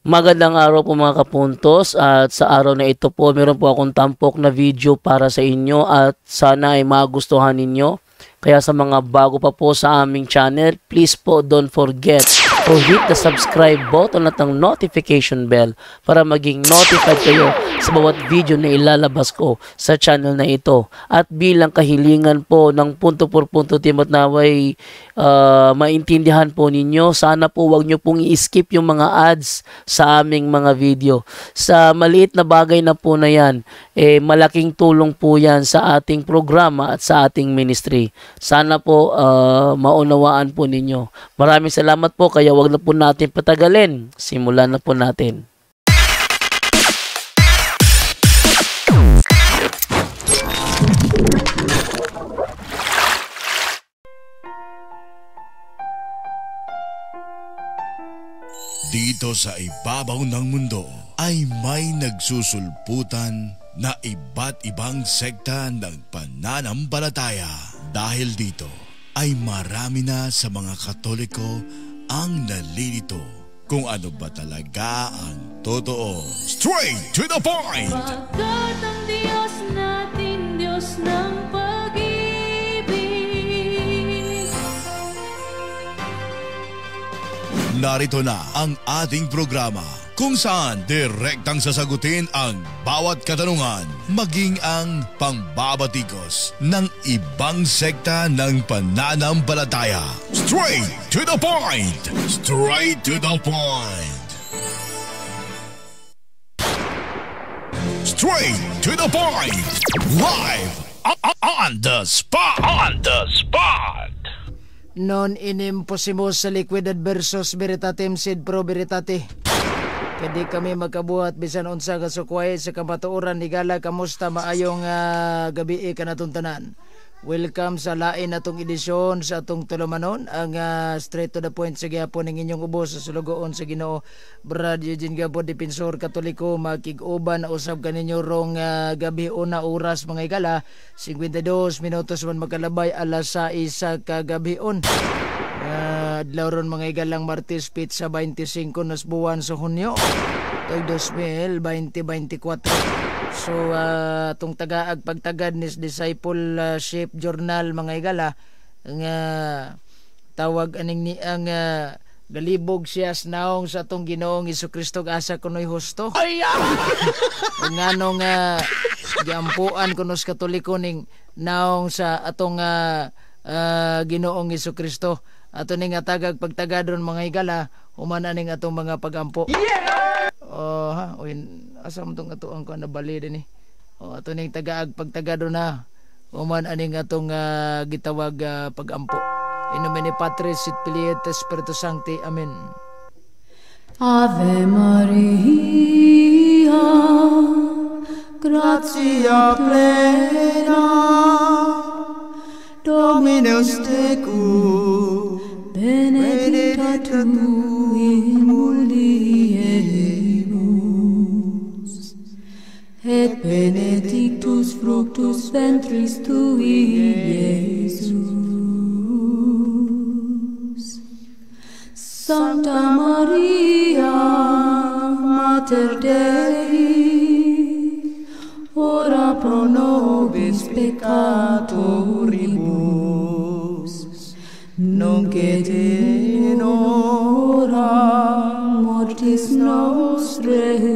Magandang araw po mga kapuntos, at sa araw na ito po meron po akong tampok na video para sa inyo at sana ay magustuhan ninyo. Kaya sa mga bago pa po sa aming channel, please po don't forget to hit the subscribe button at ang notification bell para maging notified kayo sa bawat video na ilalabas ko sa channel na ito. At bilang kahilingan po ng punto por punto team at naway maintindihan po ninyo, sana po wag nyo pong i-skip yung mga ads sa aming mga video. Sa maliit na bagay na po na yan, malaking tulong po yan sa ating programa at sa ating ministry. Sana po maunawaan po ninyo. Maraming salamat po, kaya wag na po natin patagalin. Simulan na po natin. Dito sa ibabaw ng mundo ay may nagsusulputan na iba't ibang sekta ng pananampalataya. Dahil dito ay marami na sa mga Katoliko ang nalilito kung ano ba talaga ang totoo. Straight to the point! Pagkat ang Diyos natin, Diyos ng pag-ibig. Narito na ang ating programa kung saan direktang sasagutin ang bawat katanungan, maging ang pangbabatikos ng ibang sekta ng pananampalataya. Straight to the point! Straight to the point! Straight to the point! Live on the spot! On the spot! Non inimposimus sa liquidad versus veritatem sed pro veritate. Kadi kami magkabuhat bisan unsa ka sukway sa kamatuoran higala. Kamusta maayong gabi kanatong tanan. Welcome sa lain atong edisyon sa atong tulumanon, ang straight to the point sa gyapon ng inyong ubos sa sulugoon sa Ginoo Brad Eugene Gabo, Depensor Katoliko. Makig-uban na usab kaninyo rong gabi una oras mga higala 52 minutos man makalabay alas 6 sa kagabion. Adlaw ron mga higalang Martes Pizza 25 nas buwan sa Hunyo 2024. So itong tagaag pagtagad ni Discipleship Journal mga higala nga tawag aning ni ang galibog siya naong sa atong Ginoong Hesukristo asa kunoy husto. Nganong giampuan kuno sa Katoliko ning naong sa atong Ginoong Hesukristo. Ato ning tagag pagtagadron mga higala human aning atong mga pagampo. Asam tong ato ang kuan na bali din ato ning tagaag pagtagadron na human aning atong gitawag pagampo. In nomine Patris et Filii et Spiritus Sancti. Amen. Ave Maria, gratia plena, Dominus tecum, benedicta tu in mulieribus, et benedictus fructus ventris tui, Iesus. Sancta Maria, Mater Dei, ora pro nobis peccatoribus, nunc et in hora mortis nostrae.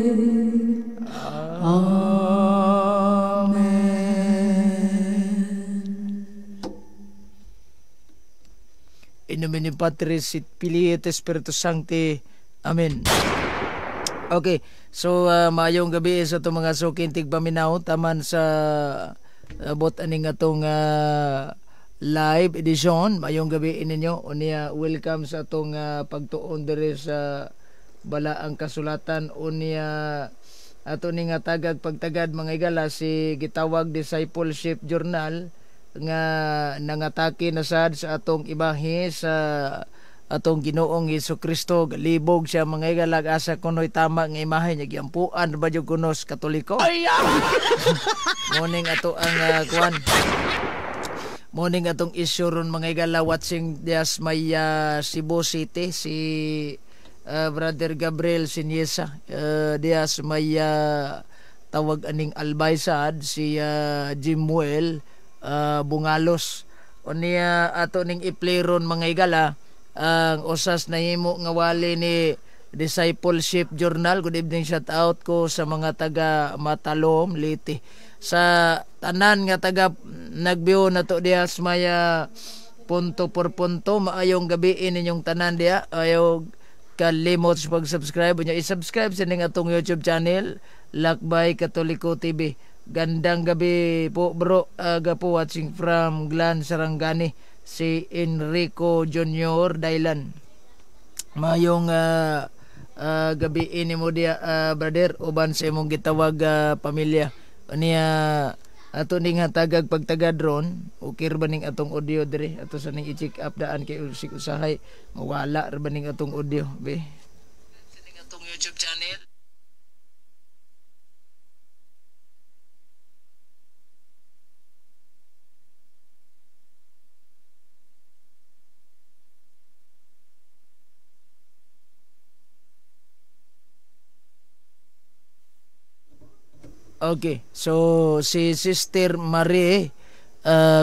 Amen. In nomine Patris et Filii et Spiritus Sancti. Amen. Okay, so maayong gabi sa itong mga sukintig paminaw taman sa bot aning atong live edition. Maayong gabi ninyo. Unya welcome sa atong pagtuon diri sa balaang kasulatan. Unya ato ning tagag pagtagad mga higala si gitawag Discipleship Journal nga nangatake na sad sa atong imahe sa atong Ginoong Hesukristo. Galibog siya mga higala asa kunoy tama nga imahe niya giampuan ba jud kunos Katoliko. Morning ato ang kuan morning atong issue ron mga higala watching this may Cebu City si Brother Gabriel Siniesa, diya sumaya tawag aning albaysad si Jimuel Bungalos. O niya ato ning iplayron mga igala ang usas na himo nga wali ni Discipleship Journal. Good evening, shout out ko sa mga taga Matalom, Liti. Sa tanan nga taga nagbiyo na to diya maya punto por punto. Maayong gabi ninyong tanan diya. Ayaw kalimot sa pag-subscribe. I-subscribe sa ning atong YouTube channel, Lakbay Katoliko TV. Gandang gabi po bro. Aga po watching from Glan, Sarangani. Si Enrico Junior Dailan. Mayong gabi ini mo dia brother uban sa imong gitawag pamilya niya ato ning hatagag pagtagad ron okay ra ning atong audio dire ato sa ning i-check up daan kay usik usahay mawala ra ning atong audio be sa ning atong YouTube channel. Okay, so si Sister Marie,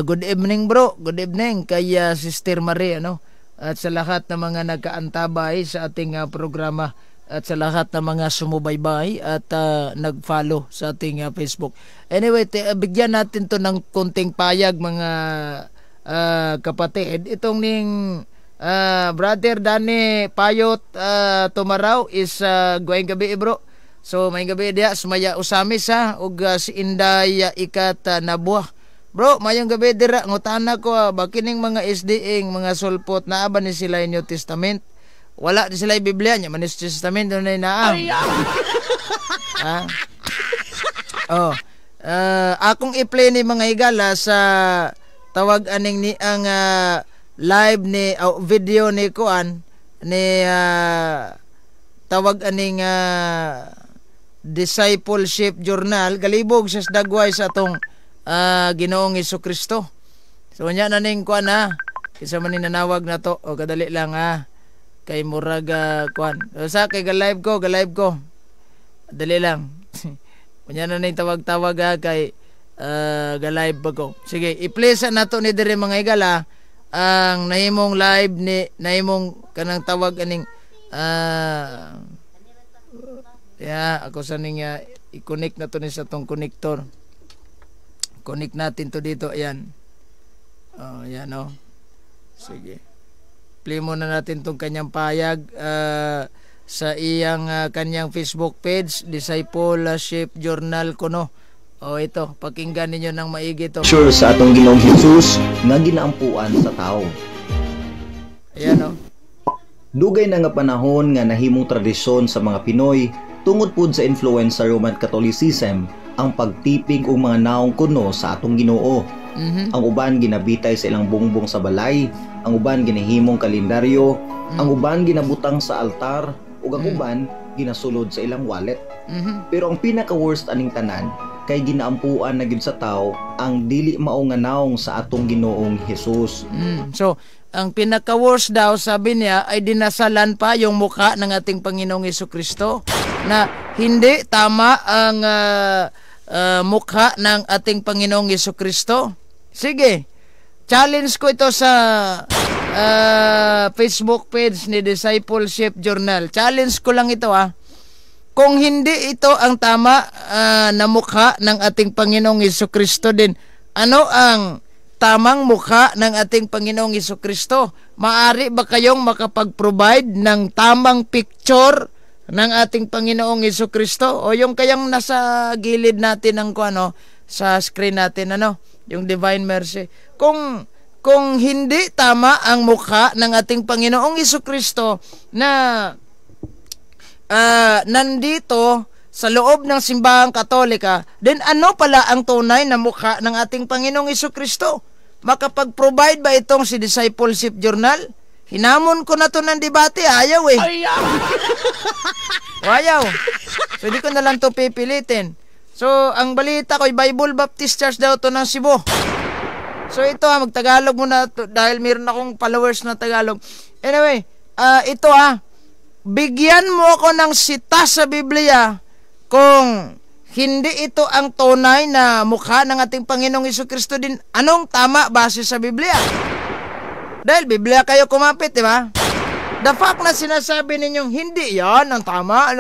good evening bro, good evening kay Sister Marie, ano? At sa lahat ng mga nagkaantabay sa ating programa at sa lahat ng mga sumubaybay at nag-follow sa ating Facebook. Anyway, bigyan natin to ng konting payag mga kapatid. Itong ning Brother Danny Payot Tumaraw is going gabi bro. So may gabi dia sumaya usamis ug si Inday Ikat Nabuah. Bro, mayong gabi dira ngutana ko bakining mga SDing mga sulpot naa ba ni sila New Testament? Wala ni sila Biblia nya manis Testament dunay naa. Akong i-play ni mga higala sa tawag aning ni ang live ni video ni kuan ni tawag aning Discipleship Journal galibog sa dagway sa atong Ginoong Hesukristo. So nya na ning kuan kisa man ni nanawag na to o kadali lang kay murag kuan. Sa kay ga-live ko dali lang. Nya na ning tawag-tawag kay ga-live ba ko. Sige, i-play sa nato ni dire mga igala ang nahimong live ni nahimong kanang tawag aning ako sa ning i-connect na to ni sa tong connector. Connect natin to dito. Ayan. Ayan Sige. Play muna natin tong kanyang payag sa iyang kanyang Facebook page, Discipleship Journal kuno. Ito, pakinggan ninyo ng maigi to. Sure sa atong Ginoong Hesus nga ginaampuan sa tao. Ayan Dugay na nga panahon nga nahimong tradisyon sa mga Pinoy tungod pud sa influence sa Roman Catholicism ang pagtipig og mga naong kuno sa atong Ginoo. Ang uban ginabitay sa ilang bungbong sa balay, ang uban ginahimong kalendaryo, ang uban ginabutang sa altar ug ang uban ginasulod sa ilang wallet. Pero ang pinaka-worst aning tanan kay ginaampuan na gyud sa tao ang dili mao nga naong sa atong Ginoong Hesus. So ang pinaka-worst daw sabi niya ay dinasalan pa yung mukha ng ating Panginoong Hesukristo na hindi tama ang mukha ng ating Panginoong Hesukristo. Sige, challenge ko ito sa Facebook page ni Discipleship Journal. Challenge ko lang ito Kung hindi ito ang tama na mukha ng ating Panginoong Hesukristo din, ano ang tamang mukha ng ating Panginoong Hesukristo? Maari ba kayong makapag-provide ng tamang picture ng ating Panginoong Hesukristo? O yung kayang nasa gilid natin ng sa screen natin, yung Divine Mercy. Kung hindi tama ang mukha ng ating Panginoong Hesukristo na nandito sa loob ng simbahang Katolika, then ano pala ang tunay na mukha ng ating Panginoong Hesukristo? Makapag-provide ba itong si Discipleship Journal? Hinamon ko na to ng debate, ayaw ayaw. So hindi ko na lang to pipilitin. So ang balita ko, Bible Baptist Church daw to ng Cebu. So ito magtagalog muna to, dahil meron akong followers na Tagalog. Anyway, ito bigyan mo ako ng sita sa Biblia kung hindi ito ang tunay na mukha ng ating Panginoong Jesucristo din. Anong tama base sa Biblia? Dahil Biblia kayo kumapit, di ba? The fact na sinasabi ninyong hindi yan ang tama,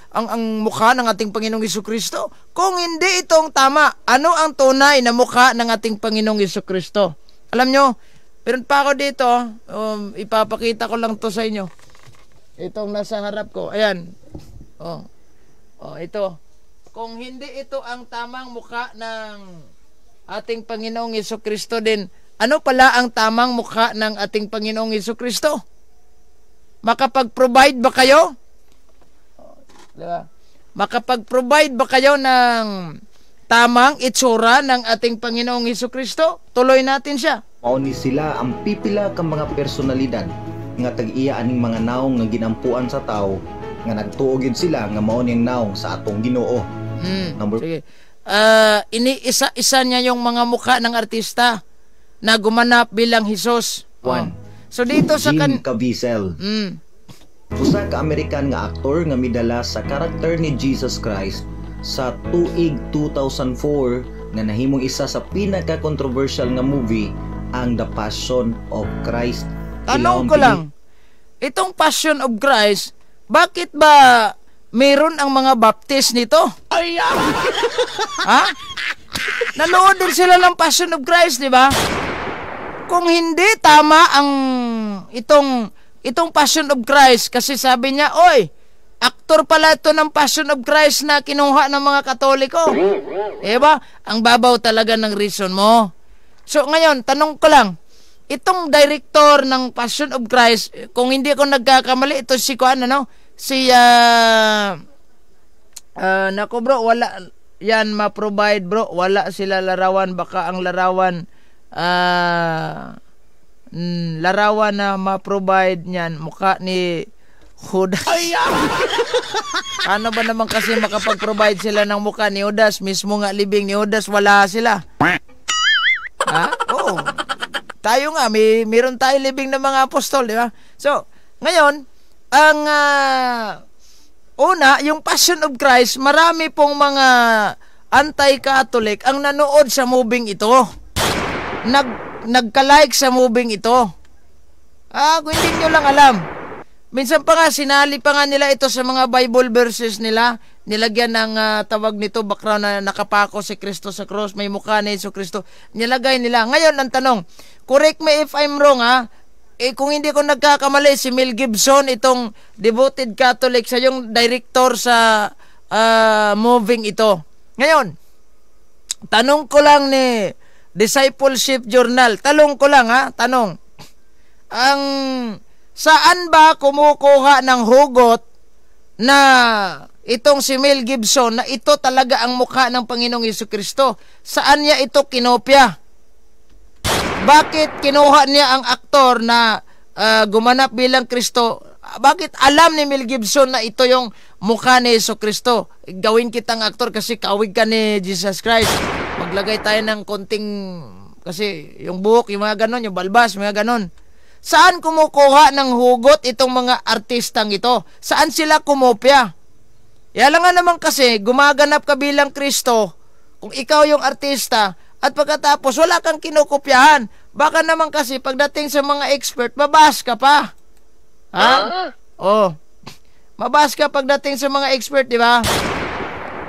ang mukha ng ating Panginoong Jesucristo. Kung hindi itong tama, ano ang tunay na mukha ng ating Panginoong Jesucristo? Alam nyo, meron pa ako dito, ipapakita ko lang to sa inyo. Itong nasa harap ko, ayan. Ito. Kung hindi ito ang tamang mukha ng ating Panginoong Jesucristo din, ano pala ang tamang mukha ng ating Panginoong Jesucristo? Makapag-provide ba kayo? Diba? Makapag-provide ba kayo ng tamang itsura ng ating Panginoong Jesucristo? Tuloy natin siya. Mauni sila ang pipila ka mga personalidad nga tag-iya aning mga naong nga ginampuan sa tao nga nagtuo gyud sila nga mao ning naong sa atong Ginoo. Sige. Ini-isa-isa niya yung mga mukha ng artista na gumanap bilang Hesus. One. So dito sa Jim Caviezel. Usa ka American nga aktor nga midala sa karakter ni Jesus Christ sa tuig 2004 nga nahimong isa sa pinaka-controversial nga movie, ang The Passion of Christ. Tanong ko lang, itong Passion of Christ, bakit ba meron ang mga baptist nito? Ha? Nanood din sila ng Passion of Christ, di ba? Kung hindi tama ang itong Passion of Christ, kasi sabi niya, oy, aktor pala ito ng Passion of Christ na kinuha ng mga Katoliko. Diba? Ang babaw talaga ng reason mo. So ngayon, tanong ko lang, itong director ng Passion of Christ, kung hindi ako nagkakamali, ito si nako bro, wala yan ma-provide bro, wala sila larawan, baka ang larawan na ma-provide niyan, mukha ni Judas. Ano ba naman kasi makapag-provide sila ng mukha ni Judas, mismo nga libing ni Judas, wala sila. Ha? Oo. Tayo nga, meron tayo libing ng mga apostol, di ba? So, ngayon, ang una, yung Passion of Christ, marami pong mga anti-Catholic ang nanood sa moving ito. Nagka-like sa moving ito. Kung hindi nyo lang alam. Minsan pa nga, sinali pa nga nila ito sa mga Bible verses nila. Nilagyan ng tawag nito, background na nakapako si Kristo sa cross, may mukha ni Yesu Kristo. Nilagay nila. Ngayon, ang tanong, correct me if I'm wrong, kung hindi ko nagkakamali, si Mel Gibson, itong devoted Catholic, sa yung director sa moving ito. Ngayon, tanong ko lang ni Discipleship Journal, tanong ko lang tanong, saan ba kumukuha ng hugot na itong si Mel Gibson na ito talaga ang mukha ng Panginoong Jesucristo? Saan niya ito kinopya? Bakit kinuha niya ang aktor na gumanap bilang Kristo? Bakit alam ni Mel Gibson na ito yung mukha ni Jesucristo? Gawin kitang aktor kasi kawig ka ni Jesus Christ. Maglagay tayo ng konting, kasi yung buhok, yung mga ganon, yung balbas, mga ganon. Saan kumukuha ng hugot itong mga artistang ito? Saan sila kumopya? Yan lang nga naman kasi, gumaganap ka bilang Kristo, kung ikaw yung artista, at pagkatapos wala kang kinukopyahan. Baka naman kasi pagdating sa mga expert, mabas ka pa. Ha? Oh. Mabas ka pagdating sa mga expert, di ba?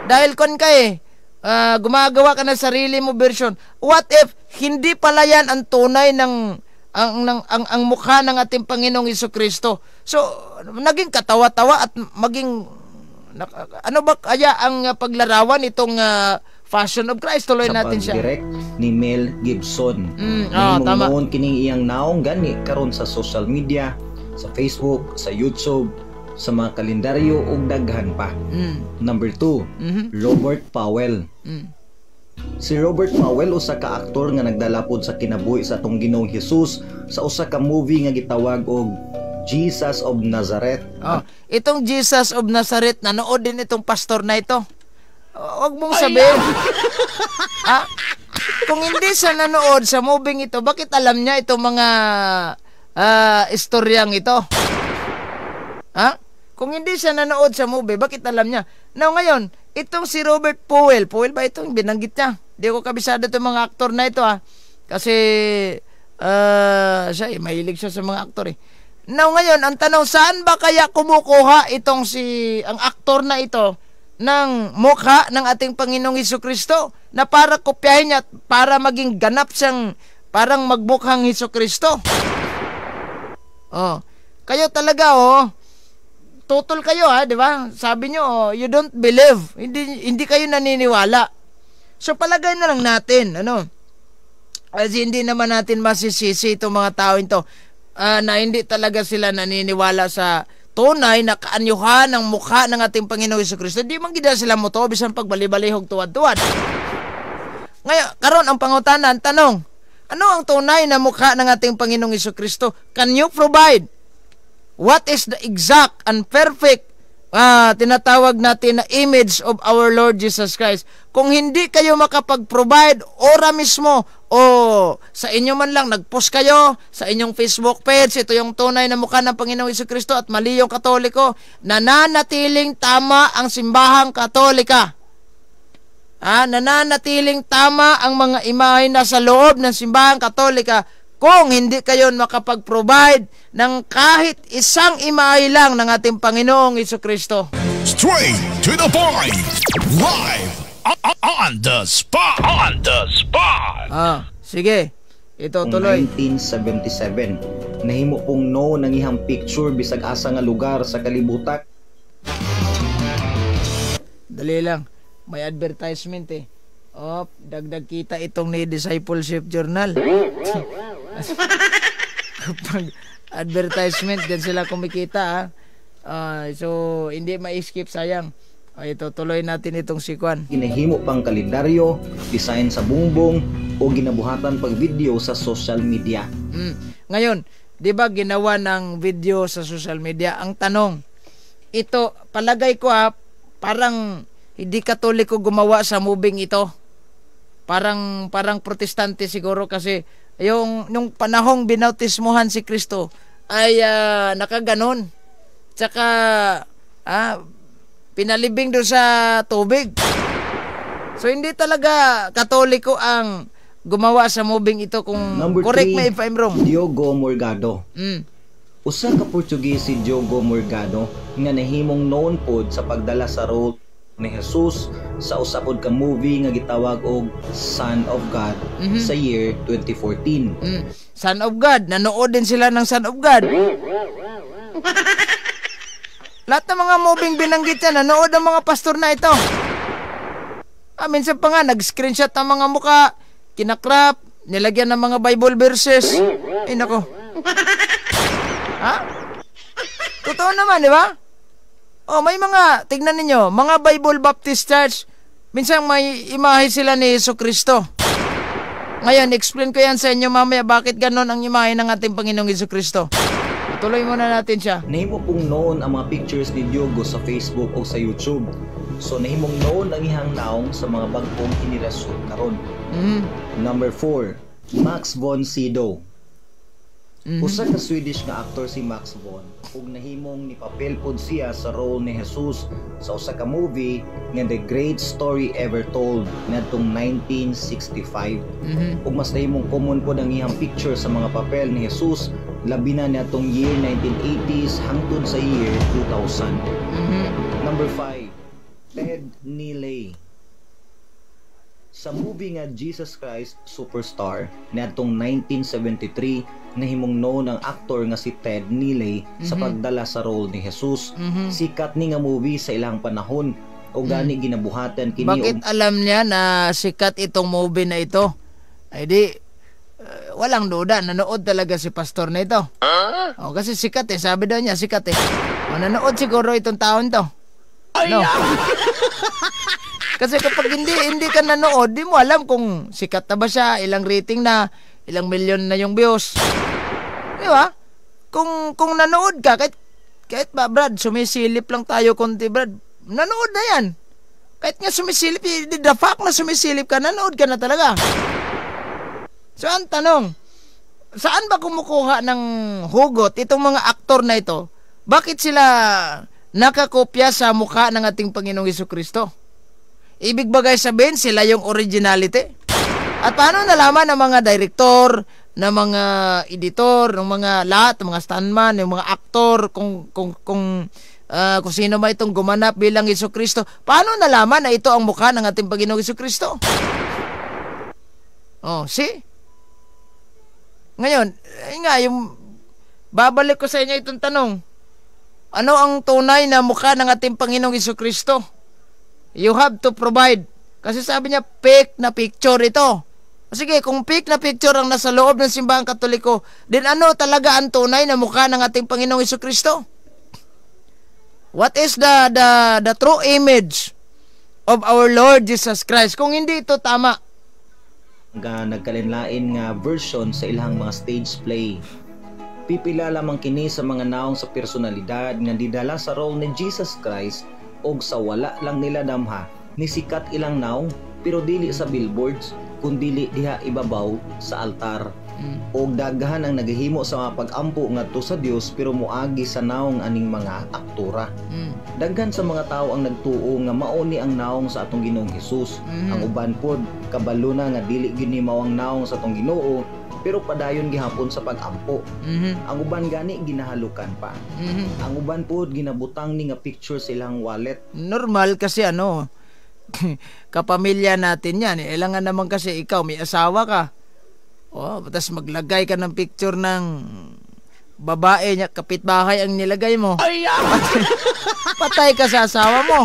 Dahil gumagawa ka ng sarili mo version. What if hindi pala yan ang tunay ng ang mukha ng ating Panginoong Jesucristo? So, naging katawa-tawa at maging ano ba kaya ang paglarawan itong Passion of Christ? Tuloy natin siya. Sa pag-direct ni Mel Gibson. Tama. Noon kining iyang naong gani karon sa social media, sa Facebook, sa YouTube, sa mga kalendaryo ug daghan pa. Number 2, Robert Powell. Si Robert Powell usa ka aktor nga nagdala pod sa kinabuhi sa atong Ginoong Hesus sa usa ka movie nga gitawag og Jesus of Nazareth. Itong Jesus of Nazareth, nanood din itong pastor na ito. Huwag mong sabihin. Kung hindi siya nanood sa movie ito, bakit alam niya itong mga istoryang ito? Kung hindi siya nanood sa movie, bakit alam niya? Now ngayon, itong si Robert Powell ba itong binanggit niya? Di ko kabisado itong mga aktor na ito Kasi siya mahilig siya sa mga aktor Now ngayon, ang tanong, saan ba kaya kumukuha itong ang aktor na ito ng mukha ng ating Panginoong Hesukristo na para kopyahin niya at para maging ganap siyang parang magmukhang Hesukristo? Kayo talaga tutol kayo di ba? Sabi nyo, you don't believe. Hindi kayo naniniwala. So palagay na lang natin, kasi hindi naman natin masisisi itong mga tao ito na hindi talaga sila naniniwala sa tunay na kaanyuhan ng mukha ng ating Panginoong Hesukristo. Di man gida sila mo to, bisan pagbalibalighog tuwad-tuwad. Ngayon, karon ang pangutanan, tanong, ano ang tunay na mukha ng ating Panginoong Hesukristo? Can you provide? What is the exact and perfect tinatawag natin na image of our Lord Jesus Christ? Kung hindi kayo makapag-provide, ora mismo, sa inyo man lang, nag-post kayo sa inyong Facebook page, ito yung tunay na mukha ng Panginoong Hesukristo at mali yung Katoliko, nananatiling tama ang simbahang Katolika. Nananatiling tama ang mga imahe na sa loob ng simbahang Katolika kung hindi kayo makapag-provide ng kahit isang imahe lang ng ating Panginoong Hesukristo. Straight to the point. Live on the spot. Sige. Ito tuloy. 1977, nahimo pong no ng ihang picture bisag asa nga lugar sa kalibutan. Dali lang. May advertisement dagdag kita itong ni Discipleship Journal. Kapag advertisement, dyan sila kumikita so hindi ma-skip, sayang. Ito, tuloy natin itong sikwan. Ginahimo pang kalendaryo, design sa bungbong o ginabuhatan pag video sa social media. Ngayon, di ba ginawa ng video sa social media? Ang tanong, ito, palagay ko parang hindi Katoliko gumawa sa moving ito. Parang protestante siguro kasi yung panahong binautismuhan si Kristo ay nakaganon. Tsaka pinalibing doon sa tubig. So hindi talaga Katoliko ang gumawa sa moving ito, kung Number correct 3, me if I'm wrong. Diogo Morgado. Usa ka Portuguese si Diogo Morgado nga nahimong known pod sa pagdala sa role ni Jesus sa usapod ka movie nga gitawag og Son of God sa year 2014. Son of God, nanood din sila ng Son of God. Lahat ng mga moving binanggit yan, nanood ang mga pastor na ito. Minsan pa nga, nag-screenshot ang mga muka, kinakrap, nilagyan ng mga Bible verses. Ay nako. Totoo naman, di ba? May mga, tignan ninyo, mga Bible Baptist Church, minsan may imahe sila ni Hesukristo. Ngayon, explain ko yan sa inyo mamaya bakit ganon ang imahe ng ating Panginoong Hesukristo. Tuloy muna natin siya. Nahimo pong noon ang mga pictures ni Diogo sa Facebook o sa YouTube. So nahimong noon ang ihang naong sa mga bagong henerasyon karon. Number 4, Max von Sydow. Usa ka Swedish nga actor si Max von, ug nahimong nipapel pod siya sa role ni Jesus sa usa ka movie nga The Great Story Ever Told ngadtong 1965. Ug mas nahimong common pod ang iyang picture sa mga papel ni Jesus labi na niadtong year 1980s hangtod sa year 2000. Number 5, Ted Neely. Sa movie nga Jesus Christ Superstar niadtong 1973, nahimong known ang aktor nga si Ted Neely sa pagdala sa role ni Jesus. Sikat ni nga movie sa ilang panahon o gani ginabuhatan kini. Bakit alam niya na sikat itong movie na ito? Ay di walang duda, nanood talaga si pastor na ito. Kasi sikat sabi daw niya sikat nanood siguro itong taon to. No. Kasi kapag hindi ka nanood, di mo alam kung sikat na ba siya, ilang rating na, ilang milyon na yung views. Di ba? Kung nanood ka, kahit ba, Brad, sumisilip lang tayo konti, Brad, nanood na yan. Kahit nga sumisilip, the fact na sumisilip ka, nanood ka na talaga. So, ang tanong, saan ba kumukuha ng hugot itong mga aktor na ito? Bakit sila nakakopya sa mukha ng ating Panginoong Hesukristo. Ibig bagay sabihin, sila yung originality. At paano nalaman ng mga director, ng mga editor, ng mga lahat, ng mga stuntman, ng mga aktor, kung sino ba itong gumanap bilang Hesukristo, paano nalaman na ito ang mukha ng ating Panginoong Hesukristo? Oh, see? Ngayon, yung babalik ko sa inyo itong tanong. Ano ang tunay na mukha ng ating Panginoong Hesukristo? You have to provide. Kasi sabi niya, fake na picture ito. Sige, kung fake na picture ang nasa loob ng simbahang Katoliko, then ano talaga ang tunay na mukha ng ating Panginoong Hesukristo? What is the true image of our Lord Jesus Christ? Kung hindi ito tama. Nagkalinlain nga version sa ilang mga stage play. Pipila lamang kini sa mga naong sa personalidad nga didala sa role ni Jesus Christ og sa wala lang nila damha ni sikat ilang naong pero dili sa billboards kundi diha ibabaw sa altar. Og daghan ang naghihimo sa mga pag-ampo ngadto sa Dios pero moagi sa naong aning mga aktora. Daghan sa mga tao ang nagtuo nga mao ni ang naong sa atong Ginoong Hesus. Ang uban pod kabalo na nga dili gyud ni mao ang naong sa atong Ginoo pero padayon gihapon sa pag-ampo. Ang uban gani ginahalukan pa. Ang uban pod ginabutang ni nga picture silang wallet. Normal kasi kapamilya natin yan. Ilangan naman kasi ikaw may asawa ka. Oh, tapos maglagay ka ng picture ng babae niya, kapitbahay ang nilagay mo. Patay ka sa asawa mo.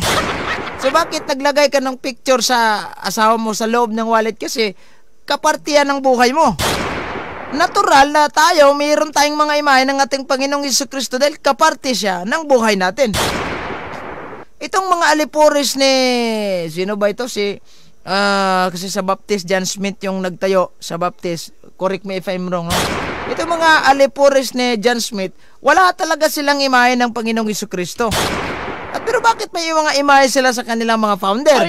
So bakit naglagay ka ng picture sa asawa mo sa loob ng wallet? Kasi kapartiyan ng buhay mo. Natural na tayo, mayroon tayong mga imahe ng ating Panginoong Hesukristo dahil kaparte siya ng buhay natin. Itong mga alipuris ni, sino ba ito? Kasi sa Baptist, John Smith yung nagtayo sa Baptist. Correct me if I'm wrong. No? Itong mga alipuris ni John Smith, wala talaga silang imahe ng Panginoong Hesukristo. At pero bakit may mga imahe sila sa kanilang mga founder?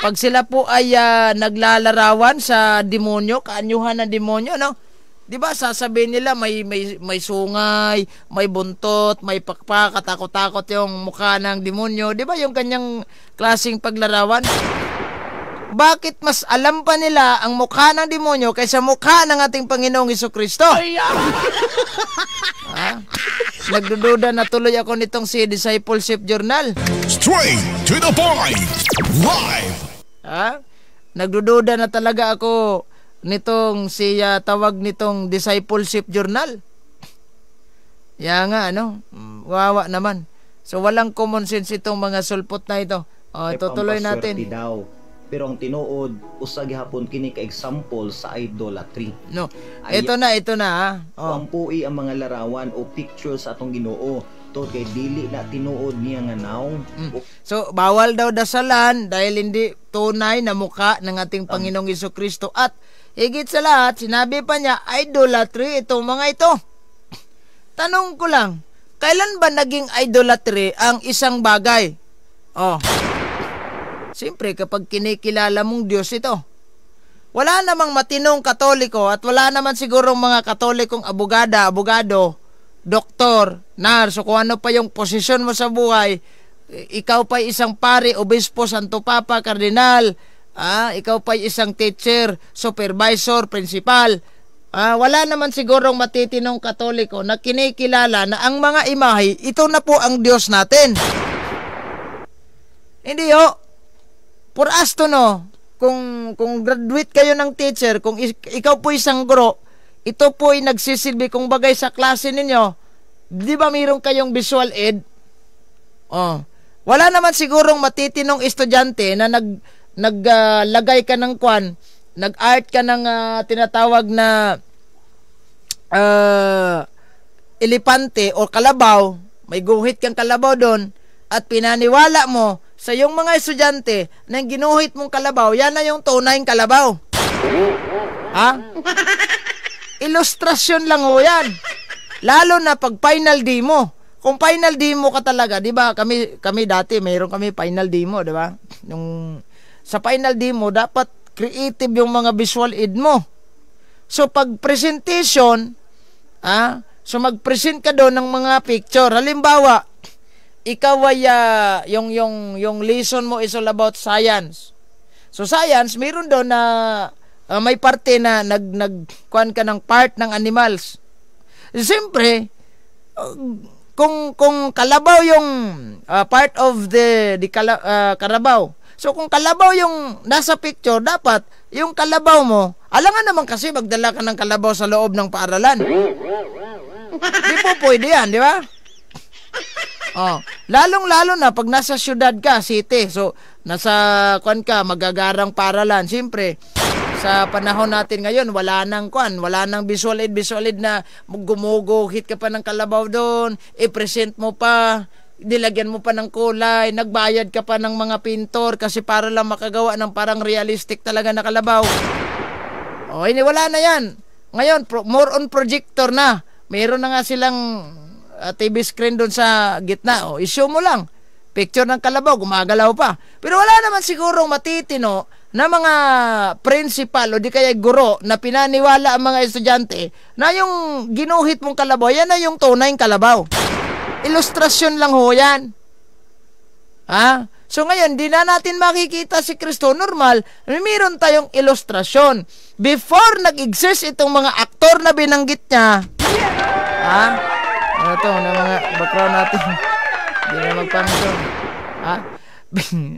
Pag sila po ay naglalarawan sa demonyo, kaanyuhan ng demonyo, no? 'Di ba sasabihin nila may sungay, may buntot, may pakpak, katakot-takot yung mukha ng demonyo, 'di ba? Yung kanyang klaseng paglarawan. Bakit mas alam pa nila ang mukha ng demonyo kaysa mukha ng ating Panginoong Hesukristo? Nagdududa na tuloy ako nitong si Discipleship Journal. Straight to the point. Live. Nagdududa na talaga ako nitong tawag nitong Discipleship Journal. Nga wawa naman. So walang common sense itong mga sulpot na ito. Tutuloy natin. Daw. Pero ang tinuod usa gihapon kini ka example sa idolatry. No. Ito na. Pampui ang mga larawan o picture sa atong Ginoo. To kay dili na tinuod niya nga naong. So bawal daw dasalan dahil hindi tunay na mukha ng ating Panginoong Hesukristo. At higit sa lahat, sinabi pa niya, idolatry itong mga ito. Tanong ko lang, kailan ba naging idolatry ang isang bagay? Siyempre, kapag kinikilala mong Diyos ito. Wala namang matinong Katoliko at wala naman sigurong mga Katolikong abogado, doktor, nurse, o kung ano pa yung posisyon mo sa buhay. Ikaw pa isang pari, obispo, santo papa, kardinal, ikaw pa isang teacher, supervisor, principal. Wala naman sigurong matitinong Katoliko na kinikilala na ang mga imahe, ito na po ang Diyos natin. Hindi for us to know, kung graduate kayo ng teacher, kung ikaw po isang guro, ito po ay nagsisilbi kung bagay sa klase ninyo. Di ba mayroon kayong visual aid? Wala naman sigurong matitinong estudyante na naglagay ka ng nag-art ka ng tinatawag na elepante o kalabaw, may guhit kang kalabaw doon, at pinaniwala mo sa yung mga estudyante na ginuhit mong kalabaw, yan na yung tunay kalabaw. Ilustrasyon lang ho yan. Lalo na pag final demo. Kung final demo ka talaga, di ba? Kami dati, mayroon kami final demo, di ba? Sa final demo, dapat creative yung mga visual aid mo. So, pag presentation, So mag-present ka doon ng mga picture. Halimbawa, ikaw ay yung lesson mo is all about science. So science, mayroon doon na may parte na nagkuhan ka ng part ng animals. Siyempre, kung kalabaw yung part of the kalabaw. So kung kalabaw yung nasa picture, dapat yung kalabaw mo, alangan naman kasi magdala ka ng kalabaw sa loob ng paaralan. Di po pwede yan, di ba? Lalong-lalo na pag nasa syudad ka, city. So nasa magagarang paaralan. Siyempre, sa panahon natin ngayon, wala nang visual aid na gumuguhit ka pa ng kalabaw doon, i-present mo pa, nilagyan mo pa ng kulay, nagbayad ka pa ng mga pintor kasi para lang makagawa ng parang realistic talaga na kalabaw. Hindi, wala na yan. Ngayon, more on projector na. Mayroon na nga silang TV screen doon sa gitna. I-show mo lang. Picture ng kalabaw, gumagalaw pa. Pero wala naman sigurong matitino na mga principal o di kaya guro na pinaniwala ang mga estudyante na yung ginuhit mong kalabaw, yan na yung tunay kalabaw. Ilustrasyon lang ho yan. So ngayon, di na natin makikita si Kristo normal, mayroon tayong ilustrasyon. Before nag-exist itong mga aktor na binanggit niya, ano to, na mga background natin. Di na magpangson.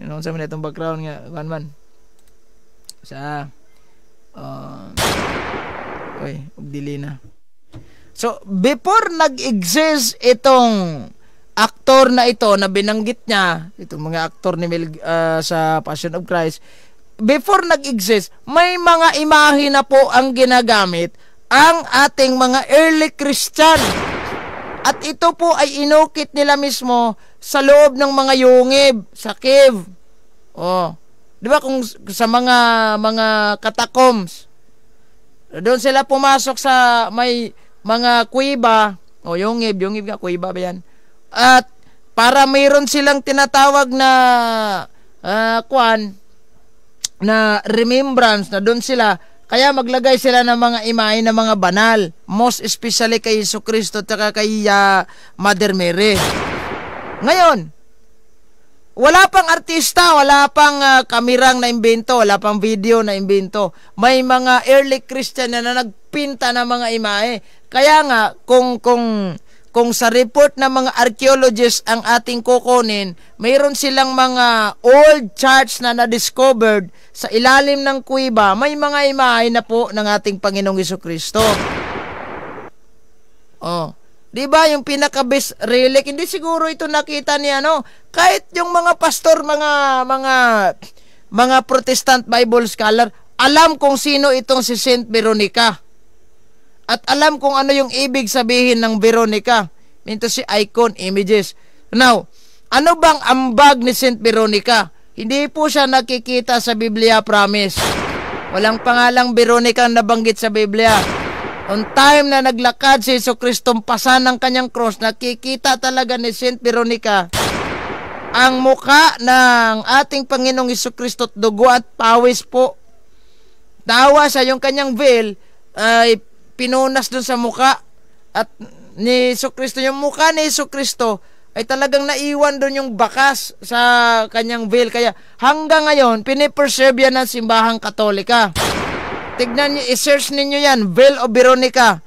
Ano sabi na itong background nga, man. Ugdili na. So, before nag-exist itong aktor na ito na binanggit niya, itong mga aktor ni sa Passion of Christ, before nag-exist, may mga imahe na po ang ginagamit ang ating mga early Christian. At ito po ay inukit nila mismo sa loob ng mga yungib, sa cave. Di ba kung sa mga catacombs, doon sila pumasok sa may mga kuiba, yungib nga, kuiba ba yan? At para mayroon silang tinatawag na na remembrance na doon sila, kaya maglagay sila ng mga imahe ng mga banal, most especially kay Jesucristo at kay Mother Mary. Ngayon, wala pang artista, wala pang kamerang na imbento, wala pang video na imbento. May mga early Christian na nagpinta ng mga imahe. Kaya nga, kung sa report ng mga archaeologists ang ating kukunin, mayroon silang mga old charts na na-discovered sa ilalim ng kuiba, may mga imahe na po ng ating Panginoong Jesucristo. Di ba yung pinaka-best relic, hindi siguro ito nakita ni kahit yung mga pastor, mga Protestant Bible scholar, alam kung sino itong si Saint Veronica. At alam kung ano yung ibig sabihin ng Veronica. Ito si icon, images. Now, ano bang ambag ni Saint Veronica? Hindi po siya nakikita sa Biblia, promise. Walang pangalang Veronica ang nabanggit sa Biblia. On time na naglakad si Jesucristo pasan ng kanyang cross, nakikita talaga ni Saint Veronica ang muka ng ating Panginoong Jesucristo, dugo at pawis po. Tawa sa yung kanyang veil ay pinunas dun sa muka at ni Jesucristo, yung muka ni Jesucristo ay talagang naiwan dun yung bakas sa kanyang veil. Kaya hanggang ngayon, pinipreserve yan ng simbahang Katolika. Tignan niyo, i-search ninyo yan, Veil of Veronica.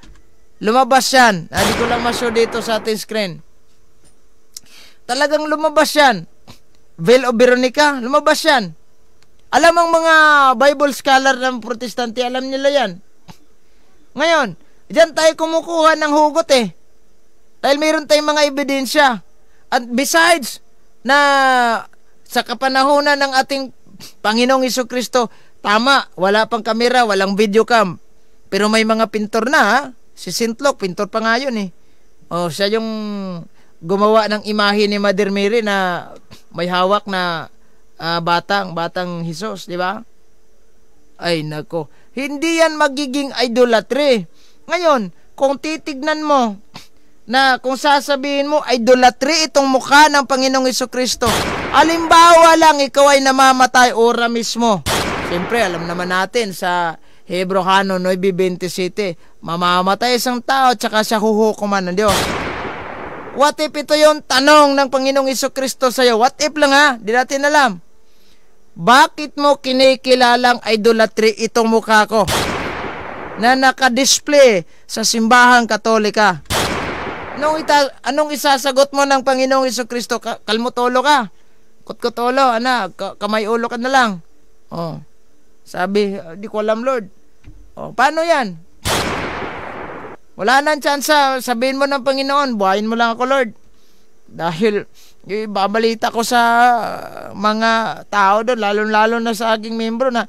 Lumabas yan. Hindi ko lang ma-show dito sa ating screen. Talagang lumabas yan. Veil of Veronica, lumabas yan. Alam ang mga Bible scholar ng Protestante, alam nila yan. Ngayon, diyan tayo kumukuha ng hugot dahil mayroon tayong mga ebidensya. At besides, na sa kapanahonan ng ating Panginoong Jesucristo, tama, wala pang kamera, walang video cam. Pero may mga pintor na, si Saint Luke, pintor pa nga yun siya yung gumawa ng imahe ni Mother Mary na may hawak na batang Jesus, di ba? Ay, nako. Hindi yan magiging idolatry. Ngayon, kung titignan mo, na kung sasabihin mo, idolatry itong mukha ng Panginoong Jesucristo. Halimbawa lang, ikaw ay namamatay ora mismo. Siyempre, alam naman natin sa Hebrewano 9:27. Mamamatay isang tao tsaka siya huhukuman ng Diyos. What if ito yung tanong ng Panginoong Jesucristo sa'yo? What if lang ha? Di natin alam. Bakit mo kinikilalang idolatry itong mukha ko na nakadisplay sa simbahang Katolika? Anong isasagot mo ng Panginoong Jesucristo? Kalmotolo ka. Kutkotolo, kamay ulo ka na lang. Oh. Sabi, di ko alam, Lord. Oh, paano yan? Wala nang chance. Sabihin mo ng Panginoon, buhayin mo lang ako, Lord. Dahil babalita ko sa mga tao doon, lalo-lalo na sa aking membro na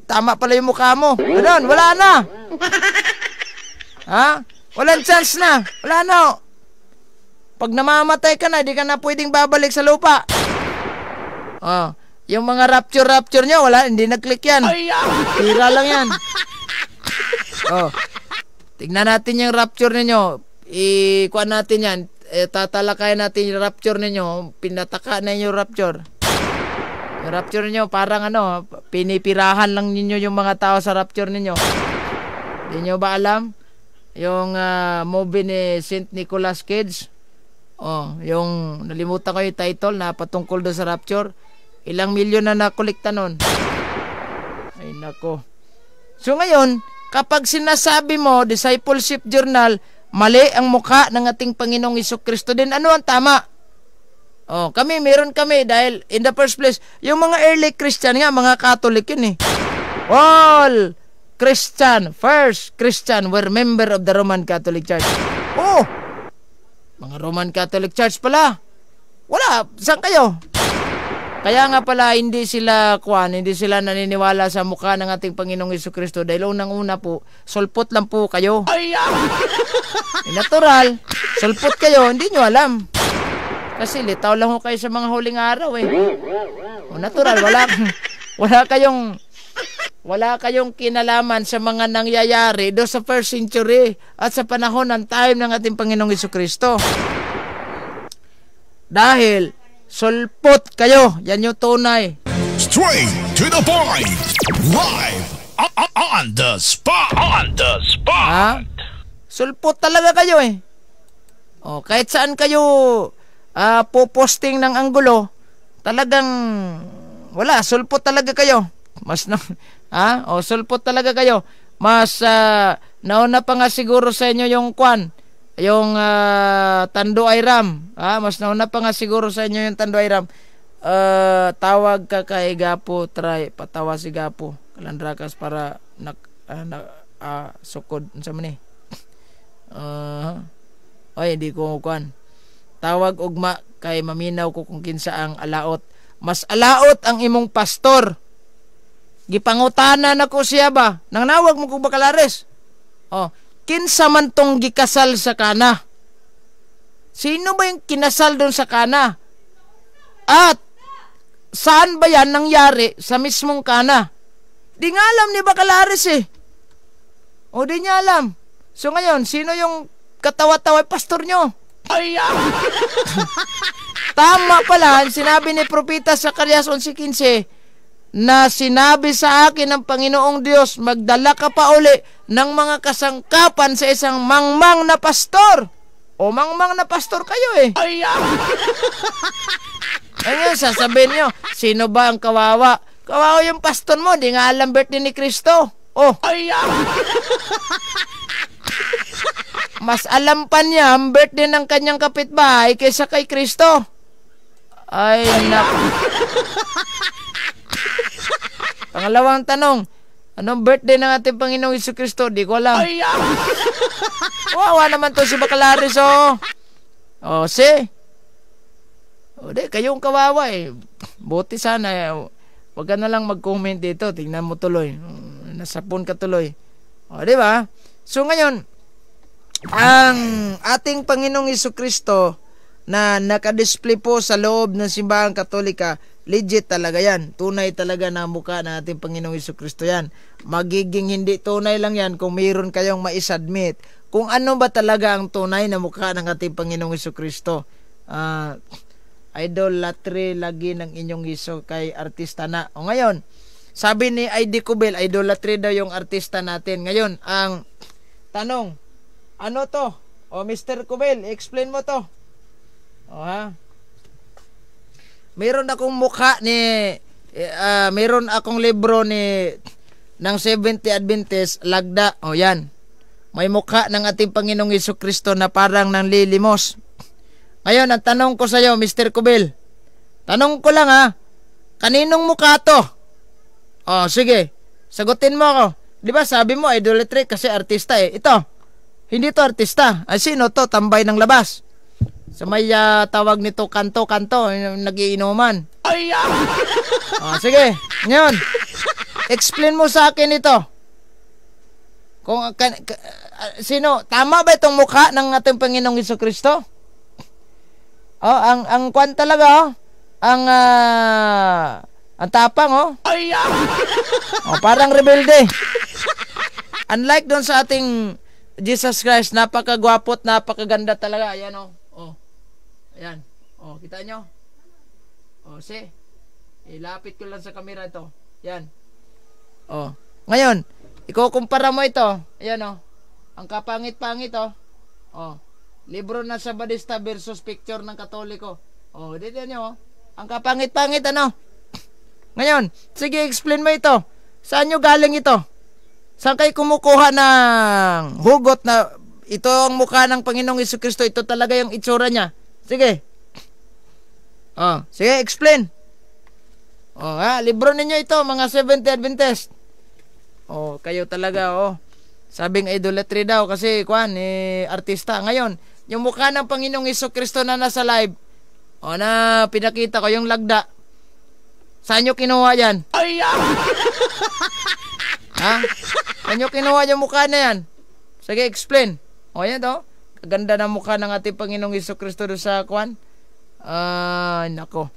tama pala yung mukha mo. Ganun, wala na. Ha? Walang chance na. Wala na. Pag namamatay ka na, di ka na pwedeng babalik sa lupa. Oh, yung mga rapture nyo, wala, hindi nag-click yan. Tira lang yan. Oh, tignan natin yung rapture ninyo. Ikuan natin yan. Tatalakayan natin yung rapture ninyo. Pinataka na yung rapture. Yung rapture ninyo, parang pinipirahan lang ninyo yung mga tao sa rapture ninyo. Hindi nyo ba alam? Yung movie ni Saint Nicholas Cage. Oh, yung nalimutan ko yung title na patungkol doon sa rapture. Ilang milyon na nakolekta nun. Ay nako. So ngayon, kapag sinasabi mo, discipleship journal, mali ang mukha ng ating Panginoong Jesucristo din, ano ang tama? Oh, meron kami dahil in the first place, yung mga early Christian nga, mga Catholic yun eh. All first Christian were member of the Roman Catholic Church. Oh! Mga Roman Catholic Church pala. Wala, saan kayo? Kaya nga pala hindi sila naniniwala sa mukha ng ating Panginoong Jesucristo dahil unang-una po, sulpot lang po kayo. Natural, sulpot kayo, hindi nyo alam. Kasi litaw lang ho kayo sa mga huling araw eh. Natural, wala kayong kinalaman sa mga nangyayari do sa first century at sa panahon ng time ng ating Panginoong Jesucristo. Dahil sulpot kayo. Yan yung tunay. Straight to the point. Live on the spot. Ha? Sulpot talaga kayo eh. Oh, kahit saan kayo po-posting ng anggulo, talagang wala, sulpot talaga kayo. Sulpot talaga kayo. Mas nauna pa nga siguro sa inyo yung yung Tando Ayram. Mas nauna pa nga siguro sa inyo yung Tando Ayram. Tawag ka kay Gapo, try patawa si Gapo. Kalandrakas para sukod sa man di ko kuan. Tawag ugma kay maminaw ko kung kinsa ang alaot. Mas alaot ang imong pastor. Gipangutana na ko siya ba? Nang nawag mo kong bakalares. Oh, kinsa man tong gikasal sa kana? Sino ba yung kinasal doon sa kana? At saan ba yan nangyari sa mismong kana? Di nga alam ni bakalares eh. O di niya alam. So ngayon, sino yung katawa-tawa pastor nyo? Tama pala, sinabi ni Propeta Zacarias 11:15 na sinabi sa akin ng Panginoong Diyos, magdala ka pa uli ng mga kasangkapan sa isang mangmang na pastor. O mangmang na pastor kayo eh. Ayun, sasabihin nyo, sino ba ang kawawa? Kawawa yung pastor mo, di nga alam birthday ni Kristo. Oh. Mas alam pa niya ang birthday ng kanyang kapitbahay kaysa kay Kristo. Ay, naku. Pangalawang tanong, anong birthday ng ating Panginoong Jesucristo? Di ko alam. Wawa naman to si Bacalaris, oh. Oh, di, kayong kawawa eh. Buti sana, wag ka na lang mag-comment dito. Tingnan mo tuloy. Nasapon ka tuloy. O, di ba? So, ngayon, ang ating Panginoong Jesucristo na nakadisplay po sa loob ng simbahang Katolika, legit talaga yan. Tunay talaga na mukha ng ating Panginoong Jesucristo yan. Magiging hindi tunay lang yan kung mayroon kayong ma-submit kung ano ba talaga ang tunay na mukha ng ating Panginoong Jesucristo. Idolatry lagi ng inyong iso kay artista na. O ngayon, sabi ni ID Kubel, idolatry daw yung artista natin. Ngayon, ang tanong, ano to? O Mr. Kubel, explain mo to. O ha? Meron akong mukha ni meron akong libro ng 70 Adventist, Lagda. O yan. May mukha ng ating Panginoong Jesucristo na parang nanlilimos. Ngayon, ang tanong ko sa iyo, Mr. Kubel. Tanong ko lang ha. Kaninong mukha to? O, sige. Sagutin mo ako. Di ba sabi mo, idolatry kasi artista eh. Ito. Hindi to artista. Ay, sino to? Tambay ng labas. Sa may tawag nito, kanto-kanto. Nagiinuman. O, sige. Ngayon. Explain mo sa akin ito. Kung sino, tama ba itong mukha ng ating Panginoong Jesucristo? Oh, ang kwan talaga, oh. Ang tapang, oh. Oh, parang rebelde. Unlike doon sa ating Jesus Christ, napakagwapo at napakaganda talaga. Ayan, oh. Oh. Ayan. Oh, kita nyo? Oh, see? Ilapit ko lang sa camera ito. Yan. Oh. Ngayon, ikukumpara mo ito. Ayan, oh. Ang kapangit-pangit, oh. Oh. Libro na sa Badista versus picture ng Katoliko. Oh, dito nyo, oh. Ang kapangit-pangit, ano? Ngayon, sige, explain mo ito. Saan nyo galing ito? Saan kayo kumukuha ng hugot na ito ang mukha ng Panginoong Jesucristo? Ito talaga yung itsura niya. Sige. Oh, sige, explain. Oh, ha, libro ninyo ito, mga 70 Adventist. Oh, kayo talaga, oh. Sabing idolatry daw kasi, artista. Ngayon, yung mukha ng Panginoong Jesucristo na nasa live, oh, na pinakita ko, yung Lagda. Saan nyo kinuha yan? Ha? Saan nyo kinuha yung mukha na yan? Sige, explain. O, yan to. Kaganda ng mukha ng ating Panginoong Jesucristo doon sa kwan. Nako.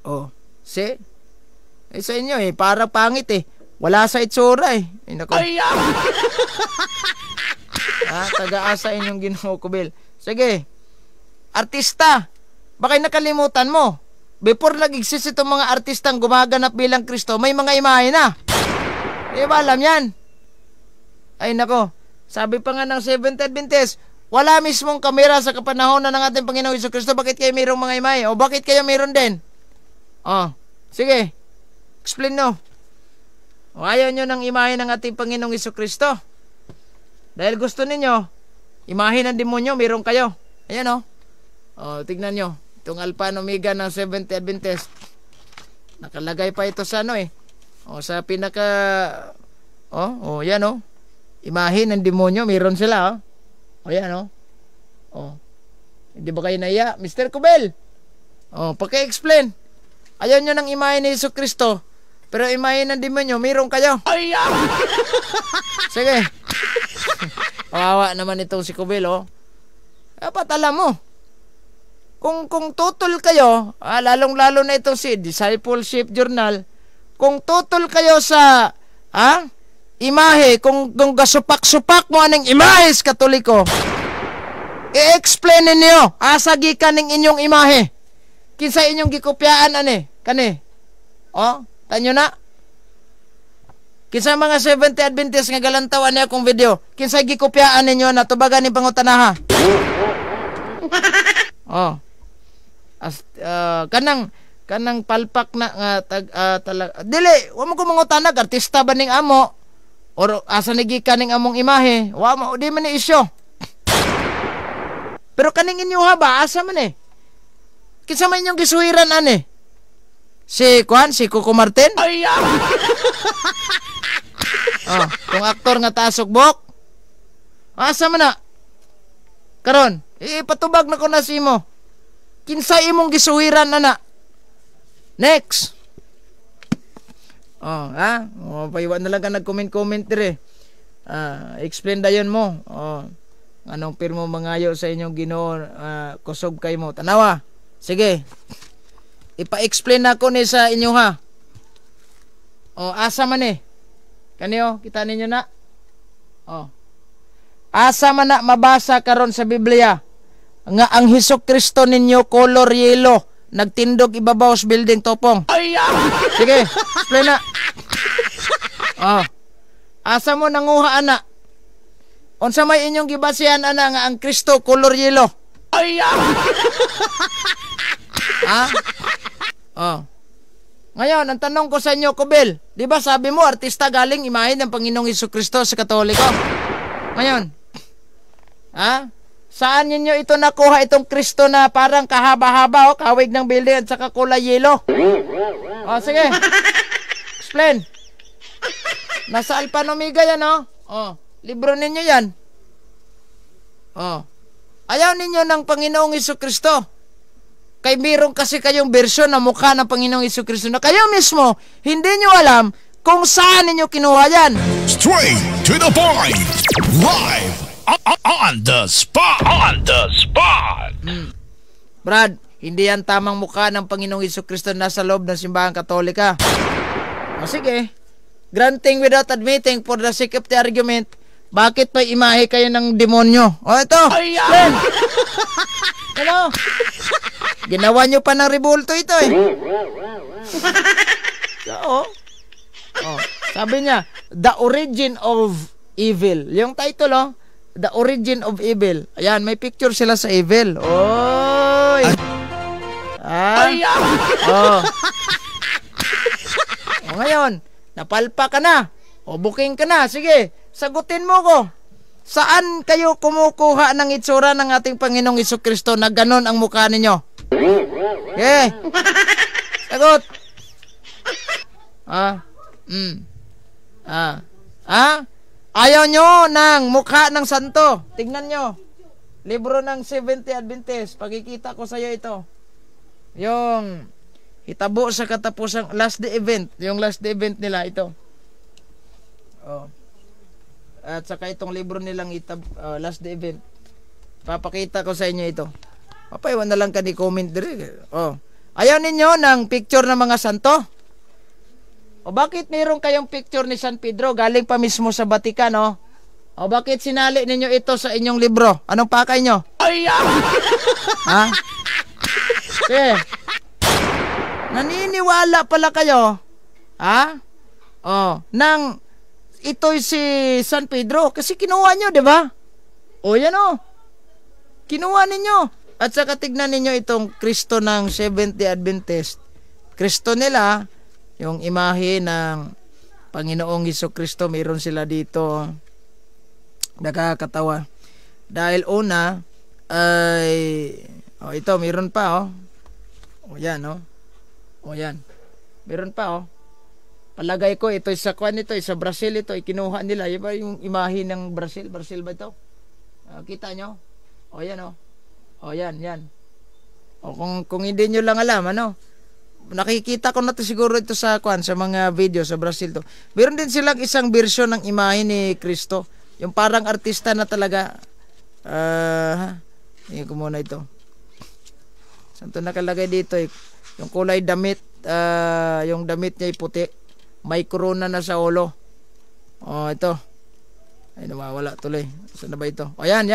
Oh, see? Sa inyo parang pangit Wala sa itsura nako. Taga-asa inyong Ginoo Kubel. Sige. Artista. Baka nakalimutan mo. Before nag-exist itong mga artistang gumaganap bilang Kristo, may mga imahe na. Di ba alam yan? Ay nako. Sabi pa nga ng Seventh Adventist, wala mismong kamera sa kapanahonan ng ating Panginoong Jesucristo. Bakit kayo mayroong mga imahe? O bakit kayo mayroon din? Oh, sige. Explain no. O ayaw nyo ng imahe ng ating Panginoong Jesucristo. Dahil gusto ninyo, imahe ng demonyo, mayroon kayo. Ayan o, tignan nyo. Itong Alpha and Omega ng Seventh Adventist. Nakalagay pa ito sa O sa pinaka, yan imahe ng demonyo, mayroon sila O yan O. Hindi ba kayo naiya? Mr. Kubel. O, paki-explain. Ayaw nyo ng imahe ni Jesucristo. Pero imahe ng demonyo, mayroon kayo. Sige. Kawawa naman itong si Kubel, Dapat alam mo. Kung tutol kayo, lalong-lalo na itong si Discipleship Journal, kung tutol kayo sa, imahe, kung gasupak-supak mo anong imahe sa Katoliko, i-explain ninyo, asagi ka ng inyong imahe. Kinsa inyong gikopyaan, kani. Tanyo na. Kinsa mga 70 Adventist nga galantawan niya kong video, kinsa gikopyaan ninyo na tubagan ni pangutanaha. Kanang palpak na dili, wa mo ko mangutanag artista ba ning amo or asa nagikan ning among imahe, wa mo di man ni isyo. Pero kaning inyo ba asa man kinsa man inyong gisuhiran si Coco Martin? Kung aktor nga taas og buhok. Asa man na? Karon, ipatubag na ko na si mo. Kinsa imong gisuhiran na. Next. Paiwan na lang ka nag-comment dire. Explain dayon mo. Anong pirmo mangayo sa inyong Ginoo, kusog kay mo. Tanawa. Sige. Ipa-explain na ko ni sa inyo ha. Asa man Kaniyo, kita ninyo na. Asa man na mabasa karon sa Biblia nga ang Hesukristo ninyo color yellow nagtindog ibabaw sa building topong. Sige, explain na. Asa mo nanguha ana? Unsa may inyong gibasihan ana nga ang Kristo color yellow? Ngayon, ang tanong ko sa inyo, Kubel, di ba sabi mo, artista galing imahe ng Panginoong Jesucristo sa Katoliko? Ngayon, saan ninyo ito nakuha itong Kristo na parang kahaba-haba, kawig ng building at saka kulay yellow? Sige. Explain. Nasa Alpha and Omega yan, libro ninyo yan. Ayaw ninyo ng Panginoong Jesucristo. Kay meron kasi kayong bersyon na mukha ng Panginoong Jesucristo na kayo mismo, hindi nyo alam kung saan ninyo kinuha yan. Straight to the point. Live on the spot. Brad, hindi yan tamang mukha ng Panginoong Jesucristo na nasa loob ng simbahan Katolika. Sige. Granting without admitting for the sake of the argument, bakit may imahe kayo ng demonyo? Ito. Ano? Ginawa nyo pa ng rebulto ito sabi niya, The Origin of Evil. Yung title, The Origin of Evil. Ayan, may picture sila sa evil. Ngayon, napalpa ka na. Booking ka na. Sige, sagutin mo ko. Saan kayo kumukuha ng itsura ng ating Panginoong Jesucristo na ganon ang mukha ninyo? Sagot. Ayaw nyo ng mukha ng santo. Tignan nyo. Libro ng 70 Adventist. Pagkikita ko sa iyo ito. Yung hitabo sa katapusang last day event. Yung last day event nila ito. At saka itong libro nilang last day event. Papakita ko sa inyo ito. Papaiwan na lang ka ni comment dire. Ayaw ninyo ng picture ng mga santo? Bakit mayroon kayong picture ni San Pedro galing pa mismo sa Vatican, bakit sinali ninyo ito sa inyong libro? Anong pakay nyo? Naniniwala pala kayo, nang ito'y si San Pedro kasi kinuha nyo, di ba? Yan kinuha ninyo. At saka tignan ninyo itong Kristo ng Seventh Day Adventist. Kristo nila, yung imahe ng Panginoong Jesucristo, mayroon sila dito. Nakakatawa. Dahil una ay ito, mayroon pa yan. Yan. Mayroon pa Palagay ko ito sa sa Brazil ito, kinuha nila. Iba yung imahe ng Brazil ba ito? Kita nyo? Yan yan. Kung hindi nyo lang alam, nakikita ko na to siguro ito sa sa mga video sa Brazil to. Meron din silang isang version ng imahe ni Kristo. Yung parang artista na talaga. Tingnan ko muna ito. Saan to nakalagay dito? Yung kulay damit, yung damit niya ay puti. May corona na sa ulo. Ito. Ay, nawawala tuloy. Saan na ba ito? Yan.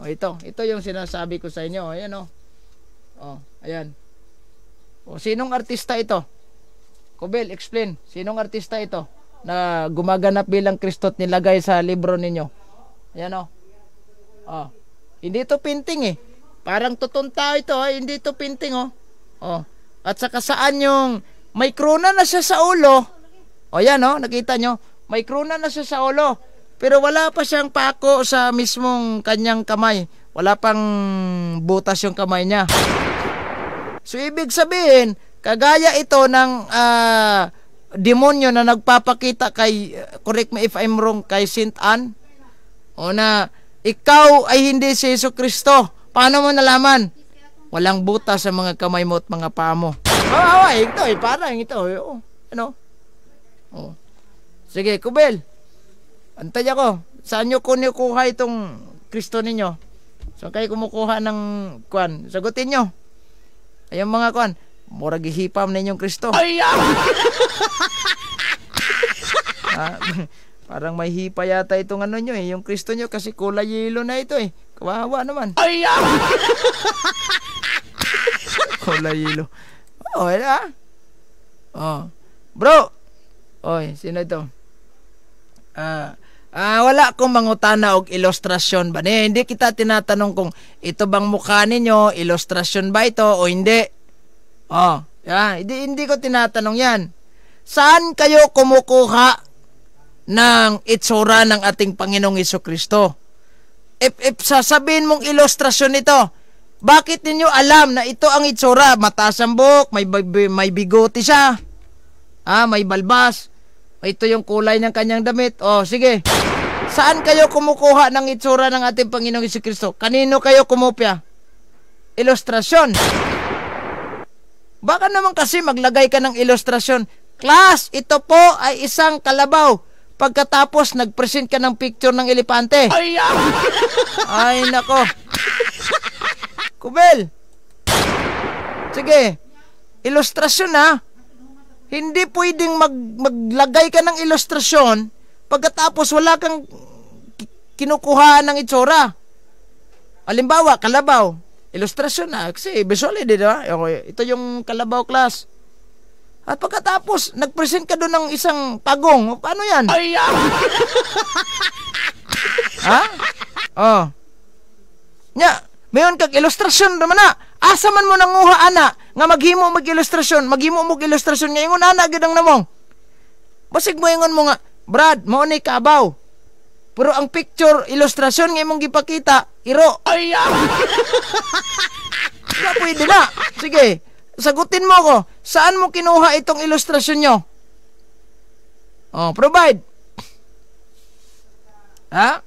Ito. Ito yung sinasabi ko sa inyo. Ayan ayan. Sinong artista ito? Kubel, explain. Sinong artista ito na gumaganap bilang Kristo at nilagay sa libro ninyo? Ayan hindi ito painting Parang totoong tao ito hindi ito painting At saka saan yung may krona na siya sa ulo? Yan nakita nyo? May krona na siya sa ulo. Pero wala pa siyang pako sa mismong kanyang kamay. Wala pang butas yung kamay niya. So, ibig sabihin, kagaya ito ng demonyo na nagpapakita kay, correct me if I'm wrong, kay Saint Anne, na ikaw ay hindi si Jesucristo. Paano mo nalaman? Walang butas sa mga kamay mo at mga paa mo. Ito parang ito. Sige, Kubel. Antay ako. Saan nyo kukuha itong Kristo ninyo? So kayo kumukuha ng sagutin nyo. Ayong mga murag ihipam ninyong Kristo. Parang may hipa yata itong nyo yung Kristo nyo kasi kulay yelo na ito Kawawa naman. Kulay yelo. Oh, wala. Oh. Bro. Oy, sino ito? Wala akong mangutana og ilustrasyon ba ni? Hindi kita tinatanong kung ito bang mukha ninyo, ilustrasyon ba ito o hindi. Oh, hindi ko tinatanong yan. Saan kayo kumukuha ng itsura ng ating Panginoong Hesukristo? If sasabihin mong ilustrasyon ito, bakit ninyo alam na ito ang itsura? Mataas ang buhok, may bigote siya, may balbas, ito yung kulay ng kanyang damit. Oh, sige. Saan kayo kumukuha ng itsura ng ating Panginoong Hesukristo? Kanino kayo kumopya? Ilustrasyon. Baka naman kasi maglagay ka ng ilustrasyon. Class, ito po ay isang kalabaw. Pagkatapos, nag-present ka ng picture ng elepante. Ay, nako. Kubel. Sige. Ilustrasyon ha. Hindi pwedeng maglagay ka ng ilustrasyon pagkatapos wala kang kinukuhaan ng itsura. Halimbawa, kalabaw. Ilustrasyon na. Kasi visual din, diba? Ito yung kalabaw class. At pagkatapos, nag-present ka doon ng isang pagong. Paano yan? Ha? Oh. Nya, mayon kag ilustrasyon naman na. Asa man mo nanguha ana nga maghimo mag-ilustrasyon, ngayon ana gid ang namong. Basig mo ingon mo nga, Brad, mao ni kabaw. Pero ang picture, ilustrasyon nga imong gipakita, iro. Wala pwede na. Sige, sagutin mo ko. Saan mo kinuha itong ilustrasyon nyo? Oh, provide. Ha?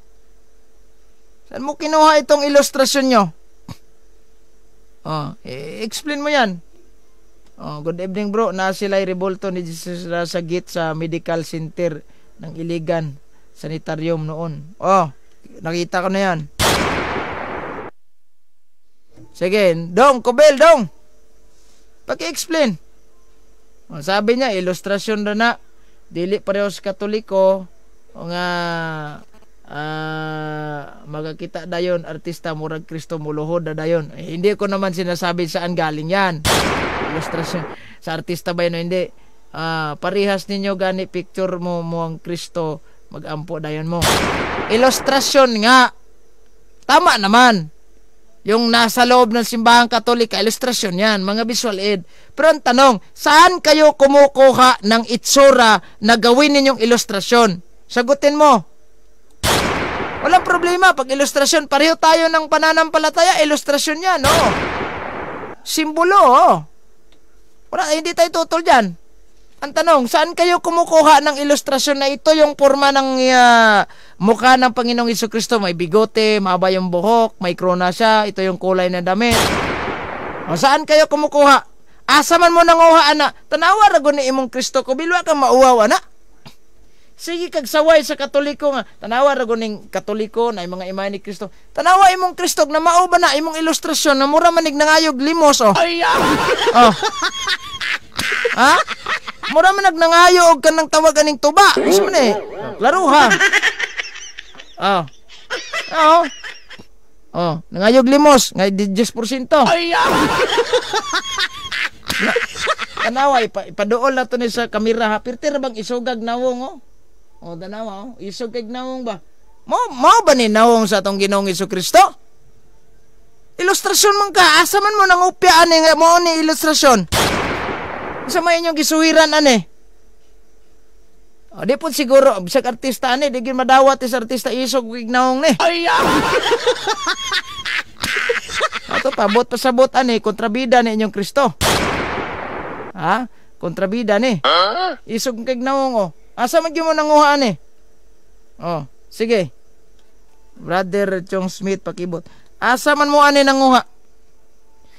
Saan mo kinuha itong ilustrasyon nyo? Oh, explain mo yan. Oh, good evening bro. Na sila'y revolto ni Jesus sa gate sa medical center ng Iligan Sanitarium noon. Oh, nakita ko na yan. Sige, Dong, Kubel, Dong. Paki-explain. Oh, sabi niya, ilustrasyon na dili parehos Katoliko o nga magakita dayon artista murag Kristo muluhod na dayon. Hindi ko naman sinasabi saan galing yan. Ilustrasyon sa artista ba yun? Hindi. Parihas ninyo gani picture mo ang Kristo magampo dayon mo. Ilustrasyon nga. Tama naman. Yung nasa loob ng simbahang Katolika, ilustrasyon yan, mga visual aid. Pero ang tanong, saan kayo kumukuha ng itsura na gawin ninyong ilustrasyon? Sagutin mo. Walang problema, pag ilustrasyon, pareho tayo ng pananampalataya, ilustrasyon yan, no? Simbolo, oh. Wala, hindi tayo tutol dyan. Ang tanong, saan kayo kumukuha ng ilustrasyon na ito yung forma ng mukha ng Panginoong Hesukristo? May bigote, mahaba yung buhok, may krona siya, ito yung kulay ng damit. O, saan kayo kumukuha? Asa man mo nanguha, ana? Tanawa rago ni imong Kristo ko, bilwa kang mauwaw, ana? Sige kag saway sa Katoliko nga. Tanawa rago ning Katoliko na mga imay ni Kristo. Tanawa imong Kristo na mao ba na imong ilustrasyon na mura manig nangayog limos, oh. Oh. Ha? Mura man nagnangayo og kanang tawag aning tuba. Is man eh. Laro ha. Oh. Oh. Oh, nangayog limos, ngay 10%. Tanawa ipaduol na to ni sa kamera ha. Pirti ra bang isugag nawong, oh. Oh, tanawa, oh. Isugag nawong ba? Mao ba ni nawong sa atong Ginoong Hesukristo? Ilustrasyon man ka, asa man mo nang upya ani nga mo ni ilustrasyon. Sa may inyong gisuwiran ane. O, di po siguro, bisag artista ane, di gin madawat is artista isog ignaong ni. Ato pa, pasabot ane, kontrabida ni inyong Kristo. Ha? Kontrabida ni. Isog ignaong, oh. Asa man mo nanguha ane? Oh, sige. Brother Chong Smith, pakibot. Asa man mo ane nanguha?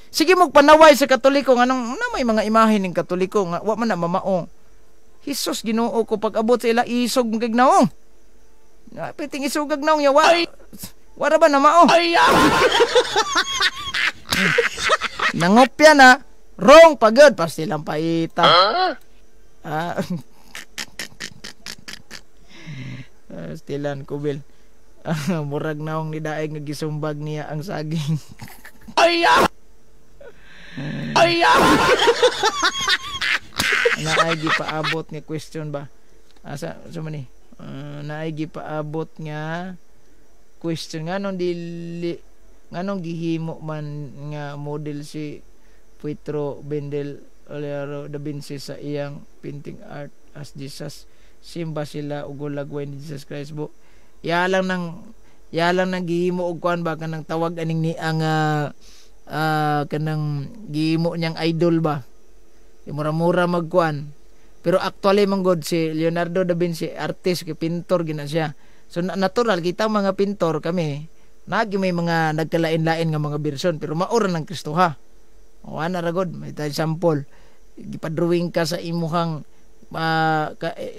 Sige mo panaway sa Katoliko nga nang may mga imahe ning Katoliko nga wa man na mamao. Hesus Ginoo ko pag abot sa ila isog kag naong. Piting isog kag naong ya wa. Wara ba na mao? Nangopya na wrong pagod pas silang paita. Stilan kubil. Murag naong ni daig nga gisumbag niya ang saging. Naay gipaabot nga question ba? Asa man ni? Naay gipaabot nga question nganong dili nganong gihimo man nga model si Pietro Bendel Olearo da Vinci sa iyang painting art as Jesus. Simba sila ug lagway ni Jesus Christ bo. Ya lang nang gihimo og kuan ba kanang tawag aning ni ang kanang gihimo niyang idol ba. Mura-mura magkuan. Pero actually man god si Leonardo da Vinci artist kay pintor gina siya. So natural kita mga pintor kami nagi may mga nagkalain-lain nga mga bersyon pero maura ng Kristo ha. O ana ra god may tay sample. Gipadrawing ka sa imuhang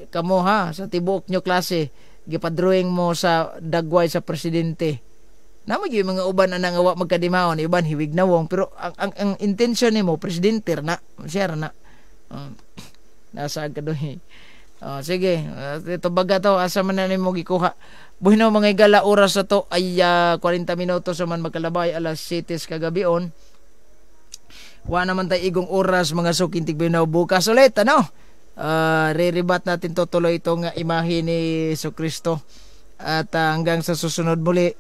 kamo ha sa tibuok nyo klase gipadrawing mo sa dagway sa presidente. Namo gyud mga uban ana nga wa magkadimawon iban hiwig na wong pero ang intention nimo presidente na siya na. Nasa kadoy. Sige, ito baga to asa man na nimo gikuha. Buhino mga igala oras sa to ay 40 minutos man magkalabay alas 7 kagabion. Wa naman tay igong oras mga sukintig binaw bukas ulit ano. Re-rebat natin tutuloy itong imahe ni Jesucristo. At hanggang sa susunod muli,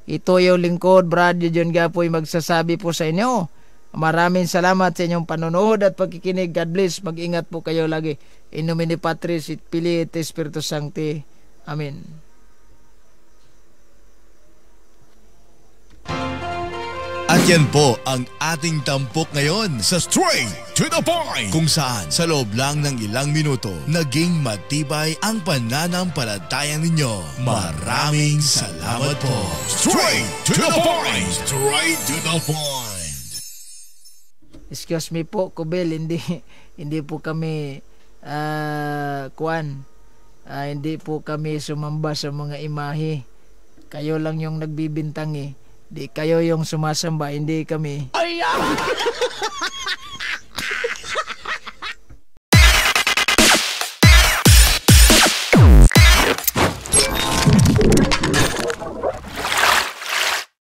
ito yung lingkod Brad John Gapoy magsasabi po sa inyo. Maraming salamat sa inyong panonood at pagkikinig. God bless. Mag-ingat po kayo lagi. In nomine Patris et Filii et Spiritus Sancti. Amen. At yan po ang ating tampok ngayon sa Straight to the Point, kung saan sa loob lang ng ilang minuto naging matibay ang pananampalataya ninyo. Maraming salamat po. Straight to the Point! Straight to the Point! Excuse me po, Kubel, hindi po kami hindi po kami sumamba sa mga imahe. Kayo lang yung nagbibintang eh. Di kayo yung sumasamba, hindi kami.